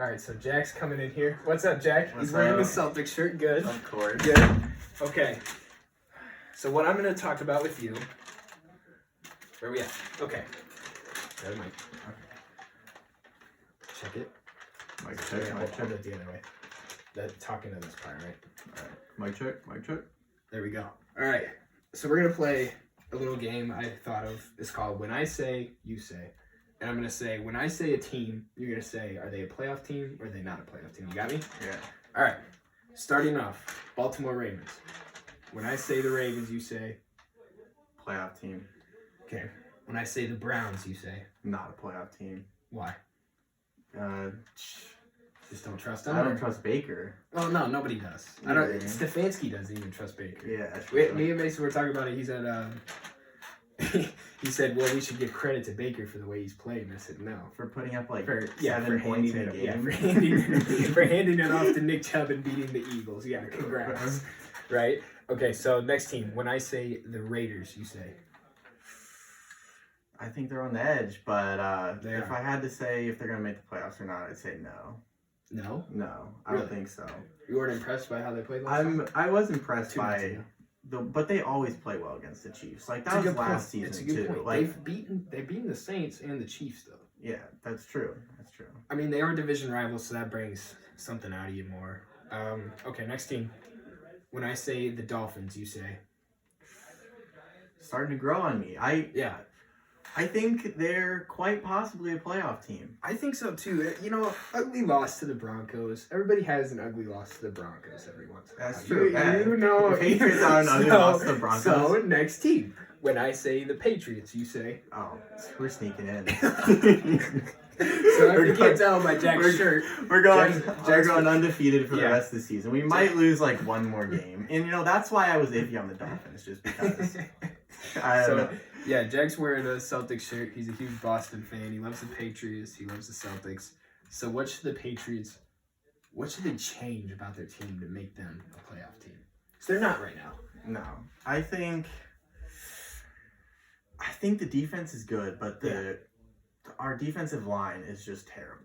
All right, so Jack's coming in here. What's up, Jack? He's wearing the Celtics shirt. Good. Of course. Good. Okay. So what I'm going to talk about with you. Where are we at? Okay. Got a mic. Okay. Check it. Mic check. Yeah, Mic check. hold it the other way. Talking to this part, right? All right. Mic check. Mic check. There we go. All right. So we're going to play a little game I thought of. It's called When I Say, You Say. And I'm going to say, when I say a team, you're going to say, are they a playoff team or are they not a playoff team? You got me? Yeah. All right. Starting off, Baltimore Ravens. When I say the Ravens, you say? Playoff team. Okay. When I say the Browns, you say? Not a playoff team. Why? Just don't trust them? I don't trust Baker. Oh, no, nobody does. Yeah. I don't. Stefanski doesn't even trust Baker. Yeah. Me and Mason were talking about it. He said, he said, well, we should give credit to Baker for the way he's played. And I said, no. For putting up like For 7 points in a handing it, game. for handing it off to Nick Chubb and beating the Eagles. Yeah, congrats. Right? Okay, so next team. When I say the Raiders, you say? I think they're on the edge, but They if are. I had to say if they're going to make the playoffs or not, I'd say no. No? No, I Really? don't think so. You weren't impressed by how they played last time? I was impressed 2 months by ago. but they always play well against the Chiefs. Like that It's a was good last point. It's a season good too. point. Like They've beaten the Saints and the Chiefs, though. yeah, that's true. That's true. I mean, they are division rivals, so that brings something out of you more. Okay, next team. When I say the Dolphins, you say? Starting to grow on me. Yeah. I think they're quite possibly a playoff team. I think so too. You know, ugly loss to the Broncos. Everybody has an ugly loss to the Broncos every once in a while. That's true. You know, The Patriots are an ugly loss to the Broncos. So next team. When I say the Patriots, you say? Oh, we're sneaking in. So if you can't tell by Jack's shirt, We're going Jack's undefeated for the Yeah. rest of the season. We might lose like one more game, and that's why I was iffy on the Dolphins, just because. I don't know. Yeah, Jack's wearing a Celtics shirt. He's a huge Boston fan. He loves the Patriots. He loves the Celtics. So what should the Patriots, what should they change about their team to make them a playoff team? Because they're not right now. No, I think the defense is good, but our defensive line is just terrible.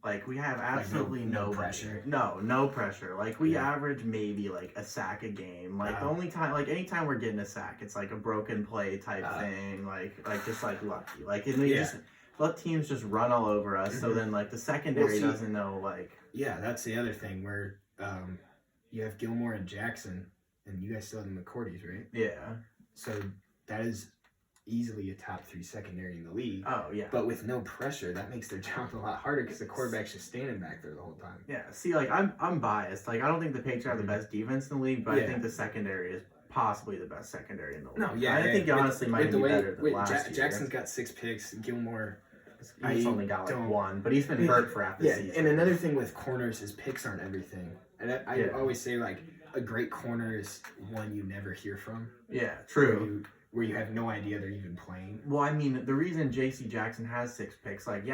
Like we have absolutely no no pressure. No pressure. Like we average maybe like a sack a game. Like the only time, like anytime we're getting a sack, it's like a broken play type thing. Like just like lucky. Like and we just let teams just run all over us. So then like the secondary doesn't know like. Yeah, that's the other thing where you have Gilmore and Jackson, and you guys still have the McCourties, right? Yeah. So that is easily a top 3 secondary in the league. Oh yeah. But with no pressure, that makes their job a lot harder because the quarterback's just standing back there the whole time. Yeah. See, like I'm biased. Like I don't think the Patriots have the best defense in the league, but I think the secondary is possibly the best secondary in the league. No, yeah, I think honestly might be better than last year. Jackson's got 6 picks. Gilmore, He's only got like 1, but he's been hurt for half the season. And another thing with corners is picks aren't everything. And I always say like a great corner is one you never hear from. Yeah, true. Where you have no idea they're even playing. Well, I mean, the reason J.C. Jackson has 6 picks, like,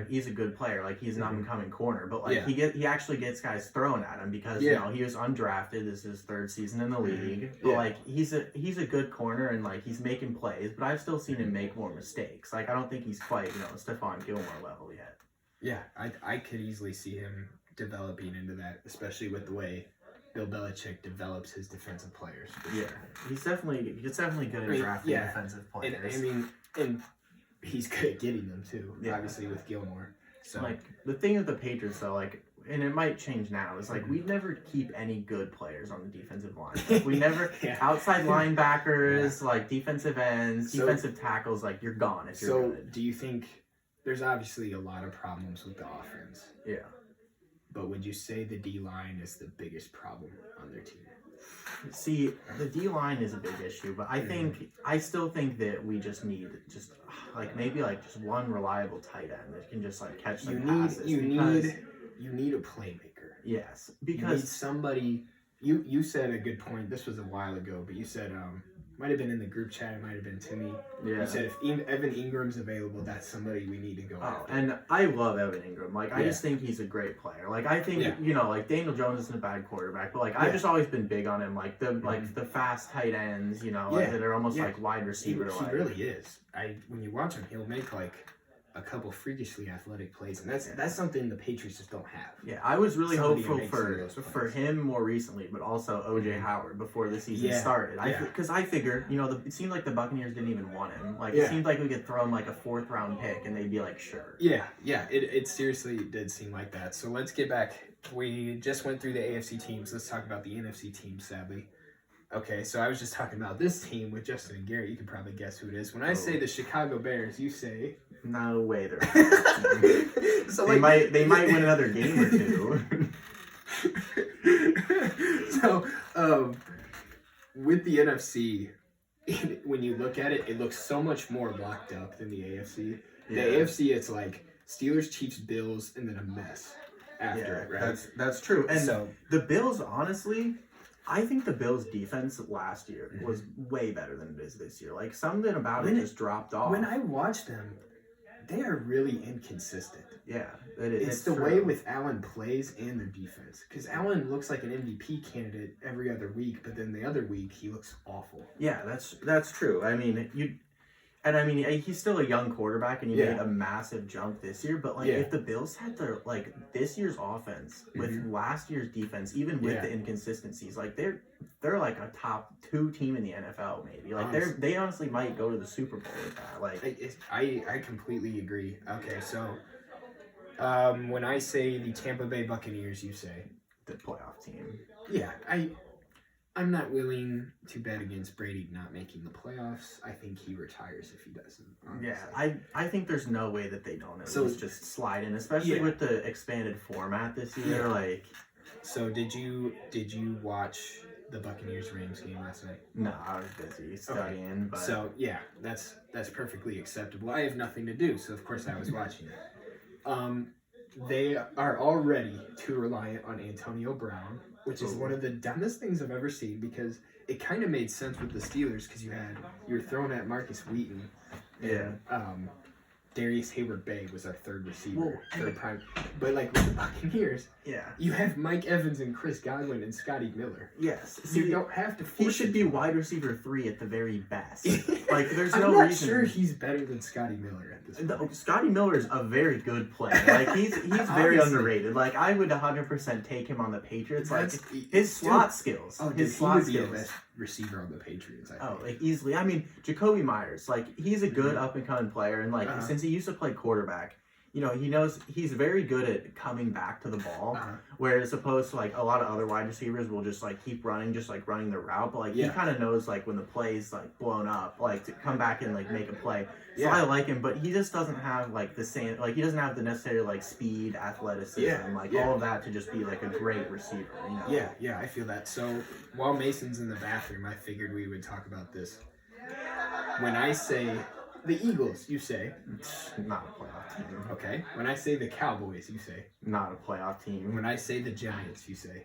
he's a good player, like he's an up-and-coming corner, but like he actually gets guys thrown at him because you know he was undrafted. This is his 3rd season in the league, but like he's a good corner and like he's making plays, but I've still seen him make more mistakes. Like I don't think he's quite Stephon Gilmore level yet. Yeah, I could easily see him developing into that, especially with the way Bill Belichick develops his defensive players. Yeah, he's definitely good at drafting defensive players. And he's good at getting them too. Yeah. Obviously with Gilmore. So like the thing with the Patriots though, like, and it might change now, is like we never keep any good players on the defensive line. Like, we never outside linebackers, like defensive ends, defensive tackles. Like you're gone if you're good. Do you think there's obviously a lot of problems with the offense? Yeah. But would you say the D-line is the biggest problem on their team? See, the D-line is a big issue, but I still think that we just need maybe just one reliable tight end that can just like catch some passes. You need a playmaker. Yes, because you need somebody. You said a good point. This was a while ago, but you said might have been in the group chat. It might have been to me. Yeah. You said if Evan Ingram's available, that's somebody we need to go after. And I love Evan Ingram. Like I just think he's a great player. Like I think like Daniel Jones isn't a bad quarterback, but like I've just always been big on him. Like the fast tight ends, like, that are almost like wide receiver. He really is. When you watch him, he'll make like a couple freakishly athletic plays, and that's something the Patriots just don't have. Yeah, I was really Somebody hopeful who makes for him more recently, but also O.J. Howard before the season started. Because I figured, it seemed like the Buccaneers didn't even want him. Like, it seemed like we could throw him like a 4th round pick, and they'd be like, sure. Yeah, it seriously did seem like that. So let's get back. We just went through the AFC teams. Let's talk about the NFC teams, sadly. Okay, so I was just talking about this team with Justin and Garrett. You can probably guess who it is. When I say the Chicago Bears, you say... No way they're so they might win another game or two. So, with the NFC, when you look at it, it looks so much more locked up than the AFC. The AFC, it's like Steelers, Chiefs, Bills, and then a mess after it, right? That's true. And so the Bills, honestly... I think the Bills' defense last year was way better than it is this year. Like, something about it just dropped off. When I watch them, they are really inconsistent. Yeah, it is. It's the way with Allen plays and their defense. Because Allen looks like an MVP candidate every other week, but then the other week he looks awful. Yeah, that's true. I mean, he's still a young quarterback, and he made a massive jump this year. But if the Bills had their this year's offense with last year's defense, even with the inconsistencies, they're like a top 2 team in the NFL, maybe. Like they honestly might go to the Super Bowl with that. I completely agree. Okay, so when I say the Tampa Bay Buccaneers, you say the playoff team. Yeah, I'm not willing to bet against Brady not making the playoffs. I think he retires if he doesn't. Honestly. Yeah, I think there's no way that they don't at least just slide in, especially with the expanded format this year. Yeah. So did you watch the Buccaneers-Rams game last night? No, I was busy studying. Okay. But... So yeah, that's perfectly acceptable. I have nothing to do, so of course I was watching it. They are already too reliant on Antonio Brown, which is one of the dumbest things I've ever seen, because it kind of made sense with the Steelers, because you were throwing at Marcus Wheaton. And, Darius Hayward-Bay was our third receiver. Third prime. But with the Buccaneers, you have Mike Evans and Chris Godwin and Scotty Miller. Yes. So you don't have to force He should be wide receiver 3 at the very best. There's I'm no not reason. sure he's better than Scotty Miller at this point. Scotty Miller is a very good player. He's very underrated. I would 100% take him on the Patriots. His slot skills. His slot skills. He would be the best receiver on the Patriots, I think. Easily. I mean, Jacoby Myers, he's a good up-and-coming player, and since he used to play quarterback, he knows he's very good at coming back to the ball, whereas opposed to a lot of other wide receivers will just keep running, just running the route, but he kind of knows when the play's blown up, to come back and make a play. So I like him, but he just doesn't have the same, he doesn't have the necessary speed, athleticism, all of that to just be a great receiver. Yeah, I feel that. So while Mason's in the bathroom, I figured we would talk about this. When I say the Eagles, you say not a playoff team. Okay. When I say the Cowboys, you say not a playoff team. When I say the Giants, you say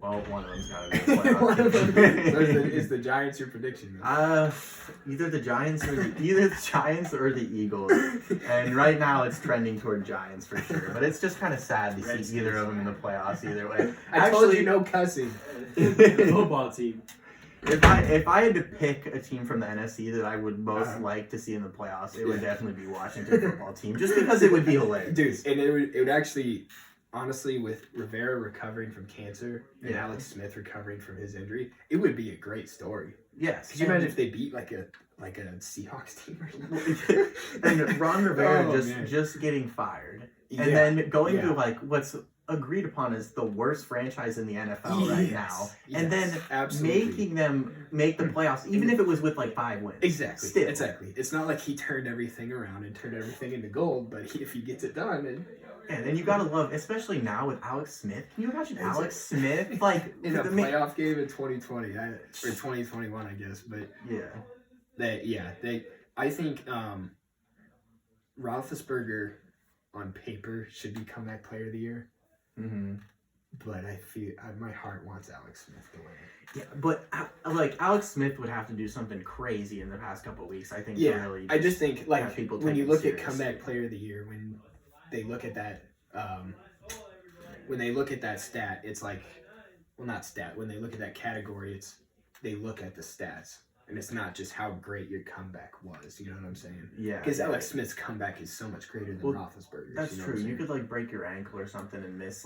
well, one of them's got to be a playoff team. So is the Giants your prediction? Either the Giants or the Eagles. And right now it's trending toward Giants for sure. But it's just kind of sad to see either of them in the playoffs either way. I told you no cussing. The football team. If I had to pick a team from the NFC that I would most like to see in the playoffs, it would definitely be Washington football team, just because it would be hilarious. Dude, and it would actually, honestly, with Rivera recovering from cancer and Alex Smith recovering from his injury, it would be a great story. Yes. Could you imagine if they beat like a Seahawks team or something? And Ron Rivera just getting fired, and then going to what's agreed upon as the worst franchise in the NFL right now, and then making them make the playoffs, even if it was with 5 wins. Exactly. Still. Exactly. It's not like he turned everything around and turned everything into gold, but if he gets it done, and then you gotta love, especially now with Alex Smith. Can you imagine Alex Smith in a playoff game in 2020 or 2021, I guess? But I think Roethlisberger on paper should be comeback player of the year. Mm-hmm. But I feel my heart wants Alex Smith to win it. Yeah, but Alex Smith would have to do something crazy in the past couple of weeks, I think. Yeah, to really I just think when you look at serious. comeback player of the year, when they look at that, stat, it's not stat. When they look at that category, they look at the stats. And it's not just how great your comeback was. You know what I'm saying? Yeah. Because Alex Smith's comeback is so much greater than Roethlisberger's. That's true. You could like break your ankle or something and miss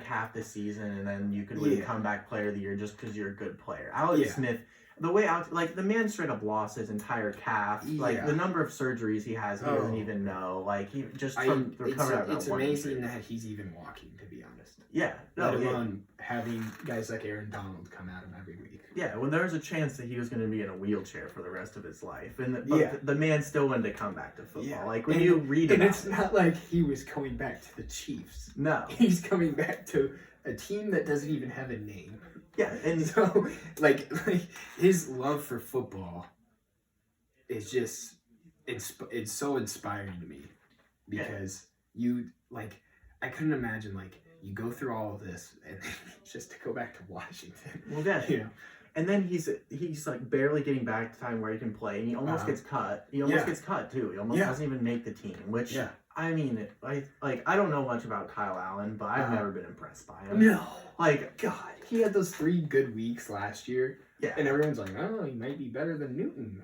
half the season, and then you could win comeback player of the year just because you're a good player. Alex Smith. The way out, like the man straight up lost his entire calf. Like the number of surgeries he has, he doesn't even know. Like he just from recovered. It's amazing that he's even walking, to be honest. Yeah, let alone having guys like Aaron Donald come at him every week. Yeah, well, there was a chance that he was going to be in a wheelchair for the rest of his life, and the man still wanted to come back to football. Yeah. Like when you read about it's not like he was coming back to the Chiefs. No, he's coming back to a team that doesn't even have a name. Yeah, and so like his love for football is just it's so inspiring to me because I couldn't imagine like you go through all of this and just to go back to Washington. Well, and then he's like barely getting back to time where he can play, and he almost gets cut. He almost gets cut too. He almost doesn't even make the team, which. Yeah. I mean, I don't know much about Kyle Allen, but I've never been impressed by him. No. Like, God, he had those 3 good weeks last year. Yeah. And everyone's like, oh, he might be better than Newton.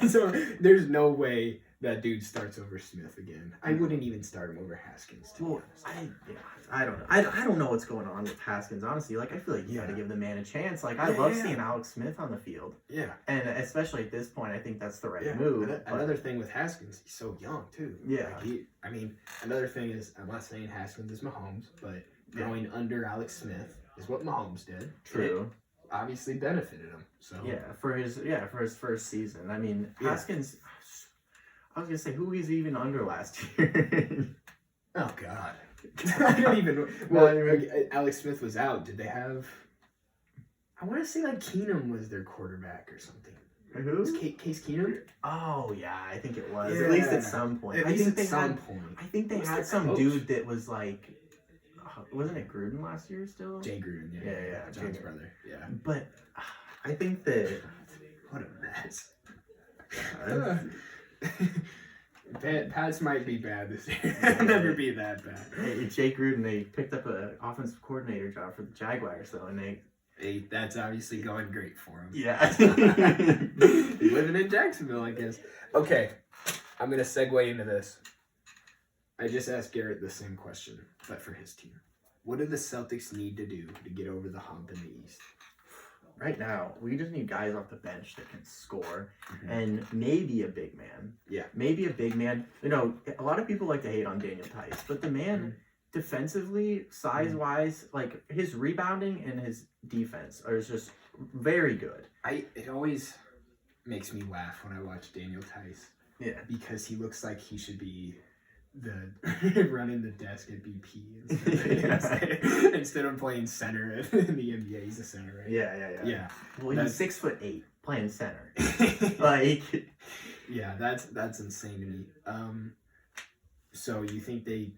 So there's no way that dude starts over Smith again. I wouldn't even start him over Haskins. I don't know. I don't know what's going on with Haskins, honestly. Like, I feel like you got to give the man a chance. Like, I love seeing Alex Smith on the field. Yeah. And especially at this point, I think that's the right move. Another thing with Haskins, he's so young, too. Yeah. Like another thing is, I'm not saying Haskins is Mahomes, but going under Alex Smith is what Mahomes did. True. It obviously benefited him. So for his first season. I mean, Haskins, I was going to say, who was even under last year? Oh, God. I don't even. Well, Alex Smith was out. Did they have? I want to say like Keenum was their quarterback or something. Who? Was Case Keenum? Oh yeah, I think it was. Yeah. At least at some point. I think they had some dude that was like, wasn't it Gruden last year still? Jay Gruden. Yeah. John's brother. Yeah. But I think that what a mess. Pats might be bad this year. It'll never be that bad. Hey, Jake Gruden, they picked up an offensive coordinator job for the Jaguars, though, and that's obviously going great for him. Yeah. Living in Jacksonville, I guess. Okay, I'm going to segue into this. I just asked Garrett the same question, but for his team. What do the Celtics need to do to get over the hump in the East? Right now, we just need guys off the bench that can score, and maybe a big man. Yeah. Maybe a big man. You know, a lot of people like to hate on Daniel Tice, but the man, defensively, size-wise, like, his rebounding and his defense are just very good. It always makes me laugh when I watch Daniel Tice. Yeah. Because he looks like he should be running the desk at BP instead of playing center in the NBA. He's a center, right? Yeah. Well, he's 6'8", playing center. Like, yeah, that's insane to me. So you think they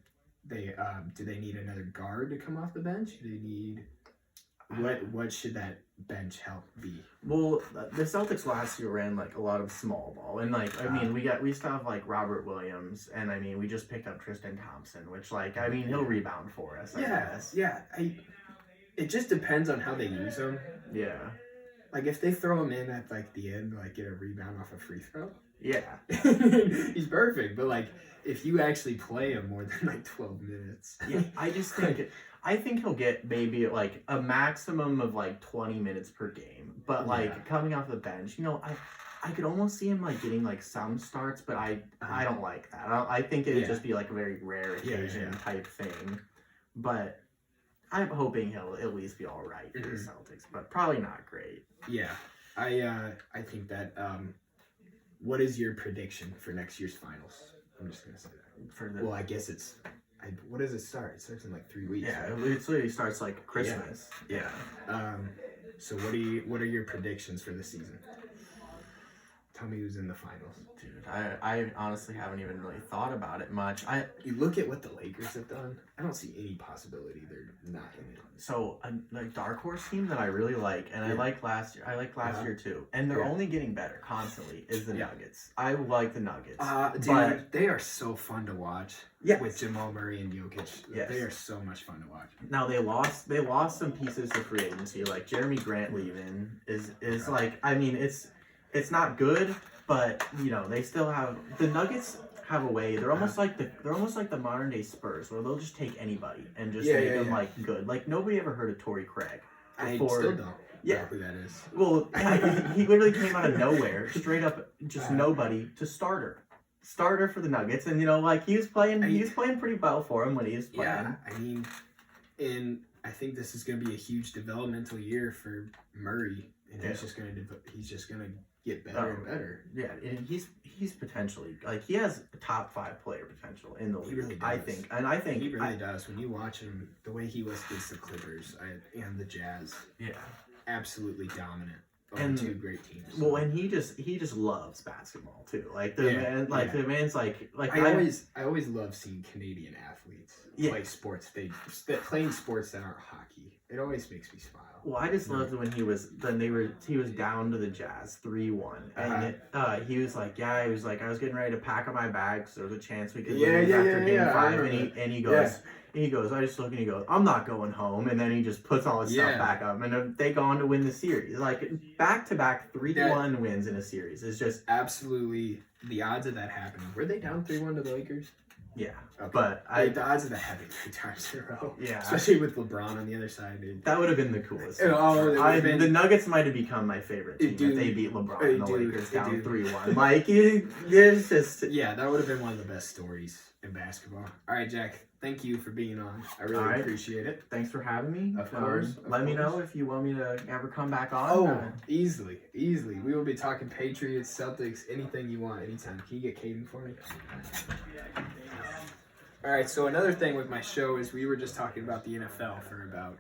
do they need another guard to come off the bench? Do they need what should that bench help be? Well, the Celtics last year ran like a lot of small ball, and like we still have like Robert Williams, and I mean we just picked up Tristan Thompson, which like I mean he'll rebound for us. I guess. Yeah. It just depends on how they use him. Yeah. Like if they throw him in at like the end, like get a rebound off a free throw. Yeah. He's perfect, but like if you actually play him more than like 12 minutes. Yeah, I think he'll get maybe like a maximum of like 20 minutes per game. But like coming off the bench, you know, I could almost see him like getting like some starts, but I don't like that. I think it'd just be like a very rare occasion type thing. But I'm hoping he'll at least be all right for the Celtics, but probably not great. Yeah, I think that. What is your prediction for next year's finals? I'm just gonna say that. Well, I guess it's. What does it start? It starts in like 3 weeks. Yeah, right? It literally starts like Christmas. Yeah. So what are your predictions for the season? Tell me who's in the finals. Dude, I honestly haven't even really thought about it much. You look at what the Lakers have done. I don't see any possibility they're not in it. So a dark horse team that I really like, and I liked last year. I liked last year too, and they're only getting better constantly. Is the Nuggets? I like the Nuggets. Dude, they are so fun to watch. Yeah, with Jamal Murray and Jokic, they are so much fun to watch. Now they lost some pieces to free agency, like Jeremy Grant leaving is like, I mean, it's not good, but you know they still have the Nuggets have a way. They're almost like the modern day Spurs, where they'll just take anybody and just make them like good. Like nobody ever heard of Torrey Craig. Before. I still don't know who that is. Well, he literally came out of nowhere, straight up, just nobody to starter for the Nuggets, and you know, like he was playing pretty well for him when he was playing. Yeah, I mean, and I think this is going to be a huge developmental year for Murray, and he's just going to get better and better. Yeah, and he's potentially, like, he has a top 5 player potential in the league. He really does. I think he really does. When you watch him, the way he was against the Clippers and the Jazz, absolutely dominant. And 2 great teams. Well, and he just loves basketball too. Like the man's like I always love seeing Canadian athletes play sports. Playing sports that aren't hockey. It always makes me smile. Well, I just loved when he was down to the Jazz 3-1, and he was like, I was getting ready to pack up my bags. So there was a chance we could lose after game 5, and he goes. He goes, I just look and he goes, I'm not going home. And then he just puts all his stuff back up. And they go on to win the series. Like, back-to-back 3-1 wins in a series is just... Absolutely. The odds of that happening. Were they down 3-1 to the Lakers? Yeah. Okay. But the odds of that happening 3 times in a row. Yeah. Especially with LeBron on the other dude. That would have been the coolest. The Nuggets might have become my favorite team if they beat LeBron and the Lakers down 3-1. Like, there's just... Yeah, that would have been one of the best stories in basketball. All right, Jack. Thank you for being on. I really appreciate it. Thanks for having me. Of course. Let me know if you want me to ever come back on. Oh, easily. We will be talking Patriots, Celtics, anything you want, anytime. Can you get Caden for me? All right, so another thing with my show is we were just talking about the NFL for about